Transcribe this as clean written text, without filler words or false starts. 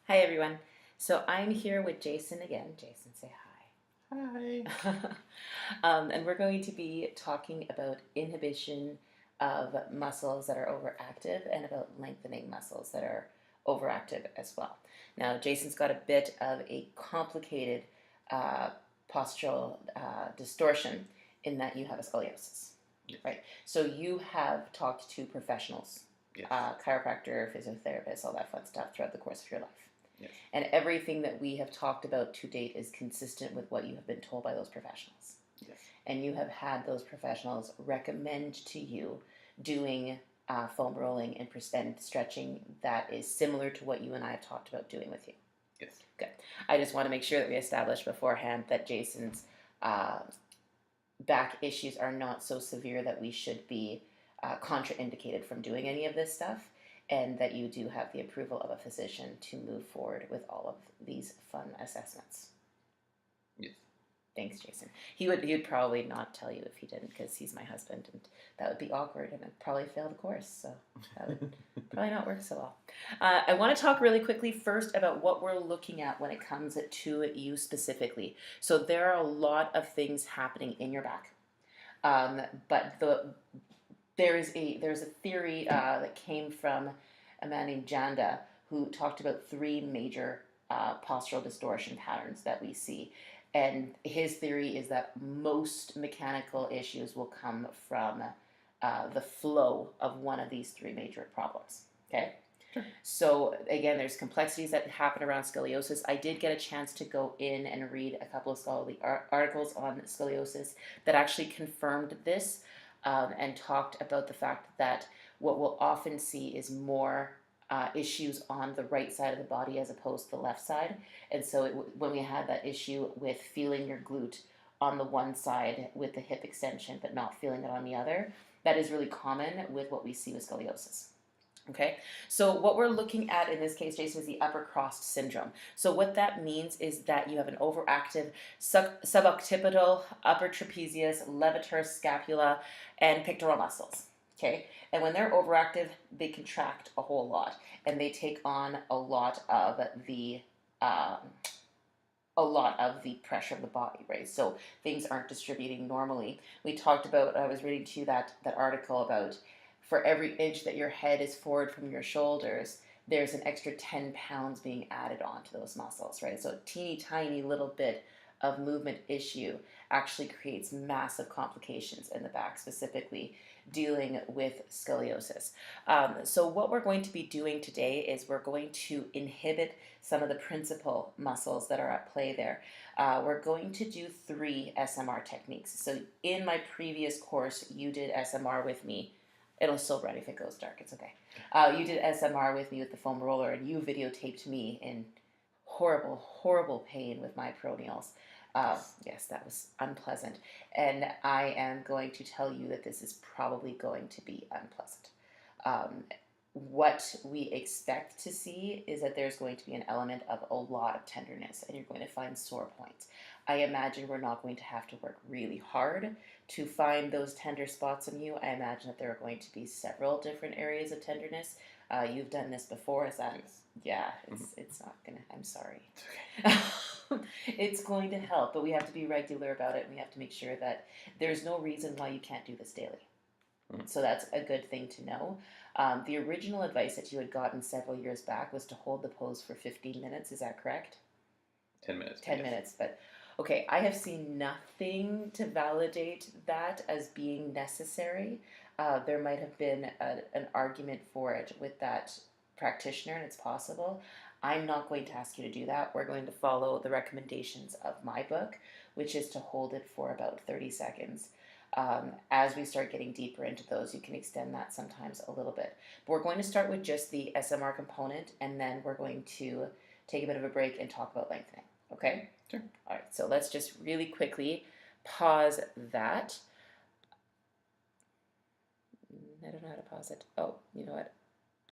Hi, everyone. So I'm here with Jason again. Jason, say Hi. hi. And we're going to be talking about inhibition of muscles that are overactive and about lengthening muscles that are overactive as well. Now, Jason's got a bit of a complicated uh, postural distortion in that you have a scoliosis, Yes. right? So you have talked to professionals, Yes. chiropractor, physiotherapist, all that fun stuff throughout the course of your life. Yes. And everything that we have talked about to date is consistent with what you have been told by those professionals. Yes. And you have had those professionals recommend to you doing foam rolling and stretching that is similar to what you and I have talked about doing with you. Yes. Good. I just want to make sure that we establish beforehand that Jason's back issues are not so severe that we should be contraindicated from doing any of this stuff, and that you do have the approval of a physician to move forward with all of these fun assessments. Yes. Thanks, Jason. He would probably not tell you if he didn't, because he's my husband, and that would be awkward, and I'd probably fail the course, so that would probably not work so well. I want to talk really quickly first about what we're looking at when it comes to you specifically. So there are a lot of things happening in your back, but there's a theory that came from a man named Janda, who talked about three major postural distortion patterns that we see. And his theory is that most mechanical issues will come from the flow of one of these three major problems. Okay? Sure. So again, there's complexities that happen around scoliosis. I did get a chance to go in and read a couple of scholarly articles on scoliosis that actually confirmed this, and talked about the fact that what we'll often see is more issues on the right side of the body as opposed to the left side. And so when we had that issue with feeling your glute on the one side with the hip extension but not feeling it on the other, that is really common with what we see with scoliosis. Okay, so what we're looking at in this case, Jason, is the upper cross syndrome. So what that means is that you have an overactive suboccipital, upper trapezius, levator scapula, and pectoral muscles. Okay, and when they're overactive, they contract a whole lot, and they take on a lot of the pressure of the body, right? So things aren't distributing normally. We talked about, I was reading to you that article about, for every inch that your head is forward from your shoulders, there's an extra 10 pounds being added onto those muscles, right? So a teeny tiny little bit of movement issue actually creates massive complications in the back, specifically dealing with scoliosis. So what we're going to be doing today is we're going to inhibit some of the principal muscles that are at play there. We're going to do 3 SMR techniques. So in my previous course, you did SMR with me. It'll still run if it goes dark. It's okay. You did SMR with me with the foam roller, and you videotaped me in horrible, horrible pain with my peroneals. Yes, that was unpleasant. And I am going to tell you that this is probably going to be unpleasant. What we expect to see is that there's going to be an element of a lot of tenderness, and you're going to find sore points. I imagine we're not going to have to work really hard to find those tender spots in you. I imagine that there are going to be several different areas of tenderness. You've done this before, is that? Yes. Yeah, it's not gonna, I'm sorry. It's okay. It's going to help, but we have to be regular about it, and we have to make sure that there's no reason why you can't do this daily. So that's a good thing to know. The original advice that you had gotten several years back was to hold the pose for 15 minutes. Is that correct? 10 minutes. 10 yes. minutes, but okay, I have seen nothing to validate that as being necessary. There might have been an argument for it with that practitioner, and it's possible. I'm not going to ask you to do that. We're going to follow the recommendations of my book, which is to hold it for about 30 seconds. As we start getting deeper into those, you can extend that sometimes a little bit. But we're going to start with just the SMR component, and then we're going to take a bit of a break and talk about lengthening. Okay? Sure. All right, so let's just really quickly pause that. I don't know how to pause it. Oh, you know what?